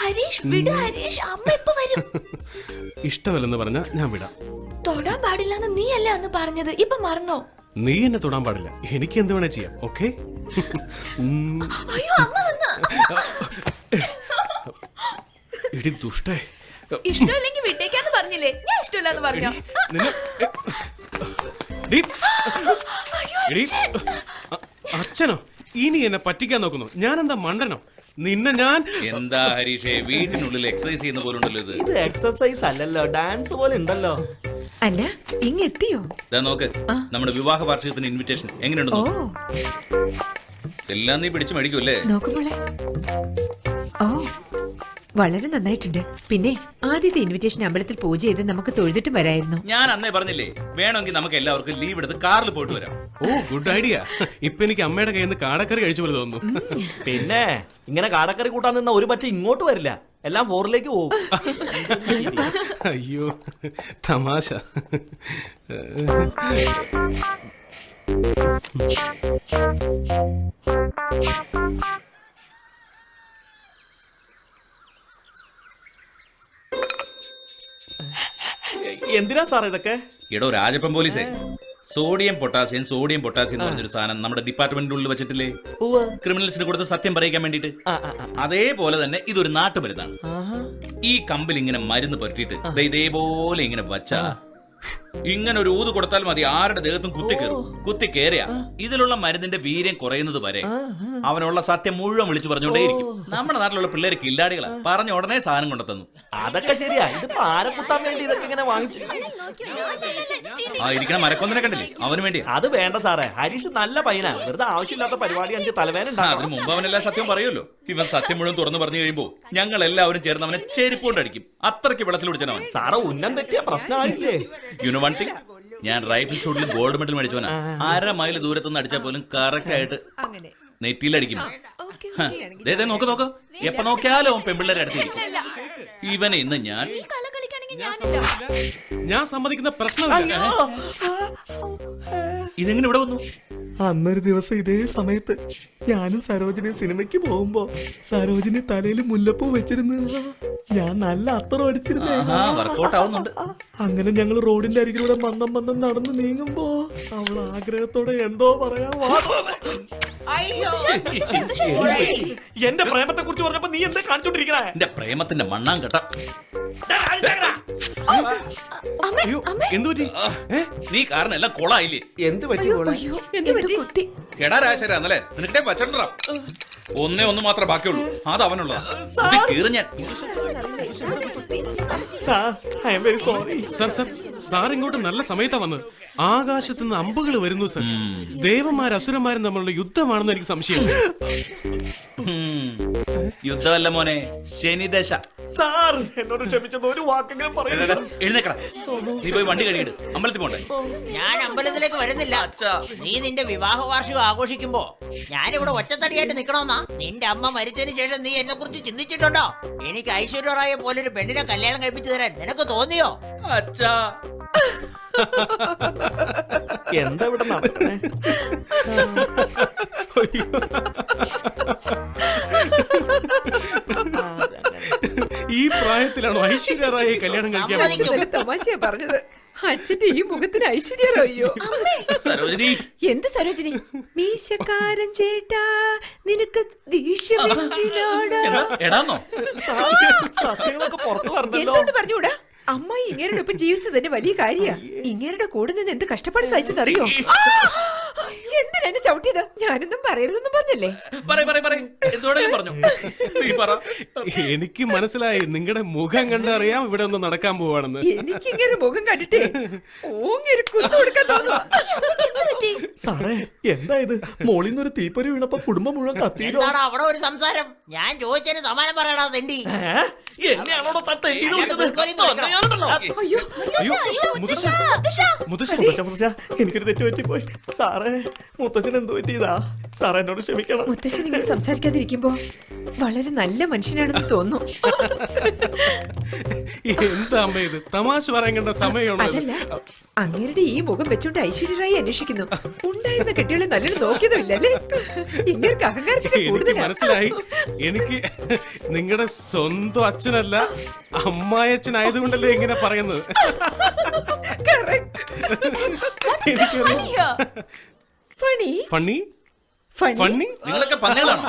ഹരീഷ് വിട് ഹരീഷ്, അമ്മ ഇപ്പൊ വരും. ഇഷ്ടമല്ലെന്ന് പറഞ്ഞാ ഞാൻ വിടാം. തൊടാൻ പാടില്ലെന്ന് നീയല്ല അന്ന് പറഞ്ഞത്, ഇപ്പൊ മറന്നോ? നീ എന്നെ തൊടാൻ പാടില്ല, എനിക്ക് എന്ത് വേണേ ചെയ്യാം. ഓക്കെ? അയ്യോ അമ്മ വന്ന്. ഇടി ദുഷ്ടേ. ഇഷ്ടമില്ലെങ്കിൽ വിട്ടേക്കാന്ന് പറഞ്ഞില്ലേ? ഞാൻ ഇഷ്ടമില്ലാന്ന് പറഞ്ഞോ? അച്ഛനോ? ഇനി എന്നെ പറ്റിക്കാൻ നോക്കുന്നു? ഞാൻ എന്താ മണ്ടനോ? നിന്നെ ഞാൻ എന്താ ഹരീഷേ, വീട്ടിനുള്ളിൽ എക്സസൈസ് ചെയ്യുന്ന പോലെ ഉണ്ടല്ലോ ഇത്. ഇത് എക്സസൈസ് അല്ലല്ലോ, ഡാൻസ് പോലെ ഉണ്ടല്ലോ. അല്ല ഇങ്ങെത്തിയോ? നോക്ക്, നമ്മുടെ വിവാഹ വാർഷികത്തിന് ഇൻവിറ്റേഷൻ എങ്ങനെയുണ്ട്? എല്ലാം നീ പിടിച്ചു മേടിക്കൂല്ലേ? നോക്കുമ്പോളെ ഓ വളരെ നന്നായിട്ടുണ്ട്. പിന്നെ ആദ്യത്തെ ഇൻവിറ്റേഷൻ അമ്പലത്തിൽ പൂജ ചെയ്ത് നമുക്ക് തൊഴുതിട്ടും വരായിരുന്നു. ഞാൻ അന്നേ പറഞ്ഞില്ലേ, വേണമെങ്കിൽ നമുക്ക് എല്ലാവർക്കും ലീവ് എടുത്ത് കാറിൽ പോയിട്ട് വരാം. ഓ ഗുഡ് ഐഡിയ. ഇപ്പൊ എനിക്ക് അമ്മയുടെ കയ്യിൽ നിന്ന് കാടക്കറി കഴിച്ചു പോലെ തോന്നുന്നു. പിന്നെ ഇങ്ങനെ കാടക്കറി കൂട്ടാൻ നിന്ന ഒരു പക്ഷെ ഇങ്ങോട്ട് വരില്ല, എല്ലാം ഫോറിലേക്ക് പോകും. അയ്യോ തമാശ. എന്തിനാ സാർ ഇതൊക്കെ? എടോ രാജപ്പൻ പോലീസേ, സോഡിയം പൊട്ടാസ്യം എന്ന് പറഞ്ഞൊരു സാധനം നമ്മുടെ ഡിപ്പാർട്ട്മെന്റിന്റെ ഉള്ളിൽ വെച്ചിട്ടില്ലേ, ക്രിമിനൽസിന് കൊടുത്ത് സത്യം പറയിക്കാൻ വേണ്ടിട്ട്. അതേപോലെ തന്നെ ഇതൊരു നാട്ടുമരുന്നാണ്. ഈ കമ്പിൽ ഇങ്ങനെ മരുന്ന് പുരട്ടിയിട്ട് ഇതേപോലെ ഇങ്ങനെ വച്ചാ ഇങ്ങനെ ഒരു ഊത് കൊടുത്താൽ മതി, ആരുടെ ദേഹത്തും കുത്തി കയറിയ ഇതിലുള്ള മരുന്നിന്റെ വീര്യം കുറയുന്നത് വരെ അവനുള്ള സത്യം മുഴുവൻ വിളിച്ചു പറഞ്ഞുകൊണ്ടേയിരിക്കും. നമ്മുടെ നാട്ടിലുള്ള പിള്ളേര് കില്ലാടികളാ, പറഞ്ഞ ഉടനെ സാധനം കൊണ്ടെത്തുന്നു. അതൊക്കെ ശരിയാ, ഇതിപ്പോ ആരെ കുത്താൻ വേണ്ടി ഇതൊക്കെ ഇങ്ങനെ വാങ്ങിച്ചു? ആ ഇരിക്കണ മരക്കൊന്നിനെ കണ്ടില്ലേ, അവന് വേണ്ടി. അത് വേണ്ട സാറേ, ഹരീഷ് നല്ല പയ്യനാ, വെറുതെ ആവശ്യമില്ലാത്ത പരിപാടി എനിക്ക് തലവേദന. അതിന് മുമ്പ് അവനെല്ലാം സത്യം പറയുമല്ലോ. ഇവൻ സത്യം മുഴുവൻ തുറന്നു പറഞ്ഞു കഴിയുമ്പോ ഞങ്ങൾ എല്ലാവരും ചേർന്ന് അവനെ ചെരുപ്പുകൊണ്ട് അടിക്കും. അത്രയ്ക്ക് വെള്ളത്തിൽ പിടിച്ചവൻ. സാറേ ഉന്നം തെറ്റിയ പ്രശ്നമായില്ലേ? ഞാൻ റൈഫിൾ ഷൂട്ടിൽ ഗോൾഡ് മെഡൽ മേടിച്ചവനാ. 1/2 മൈൽ ദൂരത്തുനിന്ന് അടിച്ചാൽ പോലും കറക്റ്റ് ആയിട്ട് നെറ്റിയിലടിക്കും. നോക്ക്, എപ്പ നോക്കിയാലും അവൻ പെൺപിള്ളേരെ അടുത്തിരിക്കും. ഇവനെ ഇന്ന് ഞാൻ സമ്മതിക്കുന്ന പ്രശ്നം. ഇതെങ്ങനെ ഇവിടെ വന്നു? അന്നൊരു ദിവസം ഇതേ സമയത്ത് ഞാനും സരോജിനി സിനിമയ്ക്ക് പോകുമ്പോ സരോജിനി തലയിൽ മുല്ലപ്പൂ വെച്ചിരുന്നു. ഞാൻ നല്ല അത്തറം അടിച്ചിരുന്നേ. വർക്കൗട്ട് ആവുന്നുണ്ട്. അങ്ങനെ ഞങ്ങൾ റോഡിന്റെ അരികിലൂടെ മന്ദം നടന്ന് നീങ്ങുമ്പോ അവൾ ആഗ്രഹത്തോടെ എന്തോ പറയാ. എന്റെ പ്രേമത്തെ കുറിച്ച് പറഞ്ഞപ്പോ നീ എന്താ കാണിച്ചോണ്ടിരിക്കണേ? എന്റെ പ്രേമത്തിന്റെ മണ്ണാൻ കേട്ട. നീ കാരണം എല്ലാം കൊളായില്ലേ? എന്ത് പറ്റി? എടാ രാശരാ, എന്നല്ലേ നിനക്കിട്ടേ പച്ചണ്ടാ. ഒന്ന് മാത്രമേ ബാക്കിയുള്ളൂ, അത് അവനുള്ളതാ. സാർ ഇങ്ങോട്ട് നല്ല സമയത്താ വന്നത്. ആകാശത്ത് നിന്ന് അമ്പുകൾ വരുന്നു സർ. ദേവന്മാരും അസുരന്മാരും തമ്മിലുള്ള യുദ്ധമാണെന്ന് എനിക്ക് സംശയം. യുദ്ധമല്ല മോനെ, ശനിദശ. സാർ എന്നോട് ക്ഷമിച്ചത് ഒരു വാക്കെങ്കിലും പറയരുത്. എഴുന്നേക്കടാ, നീ പോയി വണ്ടി കഴിയിട്ട് അമ്പലത്തിൽ പോണ്ടേ? ഞാൻ അമ്പലത്തിലേക്ക് വരുന്നില്ല. നീ നിന്റെ വിവാഹ വാർഷികം ആഘോഷിക്കുമ്പോ ഞാനിവിടെ ഒറ്റത്തടിയായിട്ട് നിക്കണമെന്നാ? നിന്റെ അമ്മ മരിച്ചതിന് ശേഷം നീ എന്നെ കുറിച്ച് ചിന്തിച്ചിട്ടുണ്ടോ? എനിക്ക് ഐശ്വര്യ റായെ പോലൊരു പെണ്ണിനെ കല്യാണം കഴിപ്പിച്ചു തരാൻ നിനക്ക് തോന്നിയോ? അച്ഛാ, എന്താ ഇവിടെ നടക്കണേ? ഈ പ്രായത്തിലാണോ ഐശ്വര്യ റായെ കല്യാണം കഴിക്കാൻ? തമാശയാ പറഞ്ഞത്. അച്ഛന്റെ ഈ മുഖത്തിന് ഐശ്വര്യ റായോ? സരോജിനി. എന്ത് സരോജിനി? മീശക്കാരൻ ചേട്ടാ നിനക്ക് എടാന്നോ? സത്യങ്ങളൊക്കെ പുറത്തു പറഞ്ഞല്ലോ. എന്തുകൊണ്ട് പറഞ്ഞൂടാ? അമ്മായി ഇങ്ങേരുടെ ഒപ്പം ജീവിച്ചത് തന്നെ വലിയ കാര്യ. ഇങ്ങേരുടെ കൂടെ നിന്ന് എന്ത് കഷ്ടപ്പാട് സഹിച്ചെന്നറിയോ? എന്തിനാ ചവിട്ടിയത്? ഞാനൊന്നും പറയരുതെന്നും പറഞ്ഞല്ലേ? എനിക്ക് മനസ്സിലായി, നിങ്ങളുടെ മുഖം കണ്ടറിയാം ഇവിടെ ഒന്ന് നടക്കാൻ പോവാണെന്ന്. എനിക്ക് ഇങ്ങനെ മുഖം കണ്ടിട്ടേ ഓങ്ങൊരു കുത്തു കൊടുക്കാൻ തോന്നുന്നു. സാറേ എന്താ ഇത്? മോളിൽ നിന്നൊരു തീപ്പൊരി വീണപ്പോ കുടുംബം മുഴുവൻ കത്തിയോ? എന്താണ് അവിടെ ഒരു സംസാരം? ഞാൻ ചോദിച്ചതിന് സമാനം പറയടാ തെണ്ടി. എന്നെയാണോ എനിക്കൊരു തെറ്റ് പറ്റിപ്പോയി സാറേ. മുത്തശ്ശൻ എന്ത് പറ്റിയതാ സാറേ? എന്നോട് ക്ഷമിക്കണം. മുത്തശ്ശൻ ഇങ്ങനെ സംസാരിക്കാതിരിക്കുമ്പോ വളരെ നല്ല മനുഷ്യനാണെന്ന് തോന്നുന്നു. എന്താ അമ്മ ഇത്? തമാശ പറയാൻ കണ്ട സമയമാണ്. അതല്ല, അങ്ങേരുടെ ഈ മുഖം വെച്ചോണ്ട് ഐശ്വര്യ റായി അന്വേഷിക്കുന്നു. ഉണ്ടായിരുന്ന കെട്ടികളെ നല്ലൊരു നോക്കിയതും ഇല്ലല്ലേ? ഇങ്ങനെ അഹങ്കാരത്തിന്റെ എനിക്ക് കൂടുതലാ. മനസ്സിലായി. എനിക്ക് നിങ്ങളുടെ സ്വന്തം അച്ഛനല്ല അമ്മായച്ഛനായതുകൊണ്ടല്ലേ ഇങ്ങനെ പറയുന്നത്. Correct. എനിക്കറിയാം. അയ്യോ. Funny. Funny Funny. ഫണ്ണി നിങ്ങളൊക്കെ പന്നികളാണോ?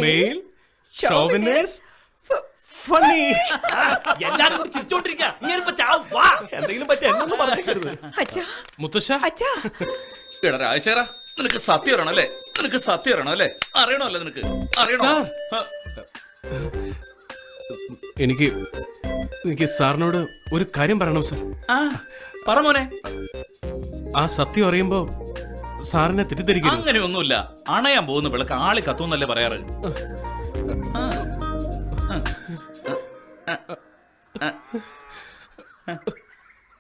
Mail ഷോവിനേഴ്സ് funny. എല്ലാരും കൂടി ചിരിച്ചോണ്ടിരിക്കുക. ഇങ്ങനെ ചാവും. വാ. എന്തെങ്കിലും പറ്റി എന്നൊന്നും പറഞ്ഞേക്കരുത്. അച്ഛാ, മുത്തശ്ശ അച്ഛാ. എടാ രാജശേഖര, നിനക്ക് സത്യം അറിയണം അല്ലേ? നിനക്ക് സത്യം അറിയണം അല്ലേ? അറിയണമല്ലോ നിനക്ക്? അറിയണോ? സാർ. ആ, എനിക്ക് സാറിനോട് ഒരു കാര്യം പറയണം സാർ. ആ, പറ മോനെ. ആ സത്യം അറിയുമ്പോ സാറിനെ തെറ്റിദ്ധരിക്കരുത്. അങ്ങനെയൊന്നുമില്ല. അണയാൻ പോകുന്ന വിളക്ക് ആളി കത്തുന്നല്ലേ പറയാറ്.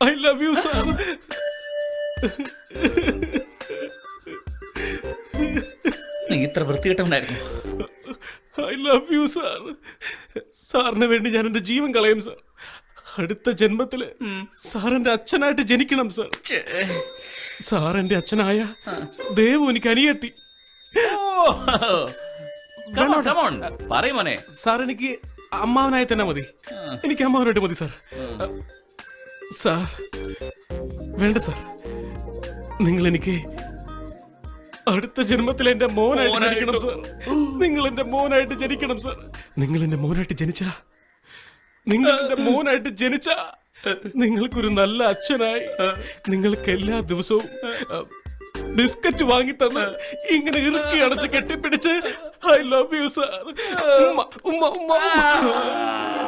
I love you sir. നീ ഇത്ര വൃത്തികെട്ടവനായിരുന്നു. I love you sir. സാറിന് വേണ്ടി ഞാൻ എന്റെ ജീവൻ കളയും സാർ. അടുത്ത ജന്മത്തില് സാർ എന്റെ അച്ഛനായിട്ട് ജനിക്കണം സാർ. സാർ എന്റെ അച്ഛനായ ദേവു എനിക്ക് അനിയെത്തി. പറയും മോനെ. സാർ എനിക്ക് അമ്മാവനായി തന്നെ മതി. എനിക്ക് അമ്മാവനായിട്ട് മതി സാർ. സാർ വേണ്ട സാർ. നിങ്ങൾ എനിക്ക് അടുത്ത ജന്മത്തിൽ എന്റെ മോനായിട്ട് ജനിക്കണം സാർ. നിങ്ങൾ എന്റെ മോനായിട്ട് ജനിക്കണം സാർ. നിങ്ങൾ എന്റെ മോനായിട്ട് ജനിച്ച നിങ്ങൾക്കൊരു നല്ല അച്ഛനായി നിങ്ങൾക്ക് എല്ലാ ദിവസവും ബിസ്ക്കറ്റ് വാങ്ങി തന്ന് ഇങ്ങനെ ഇറുക്കി അടച്ച് കെട്ടിപ്പിടിച്ച് ഐ ലവ് യു സാർ. ഉമ്മ ഉമ്മ ഉമ്മ ഉമ്മ.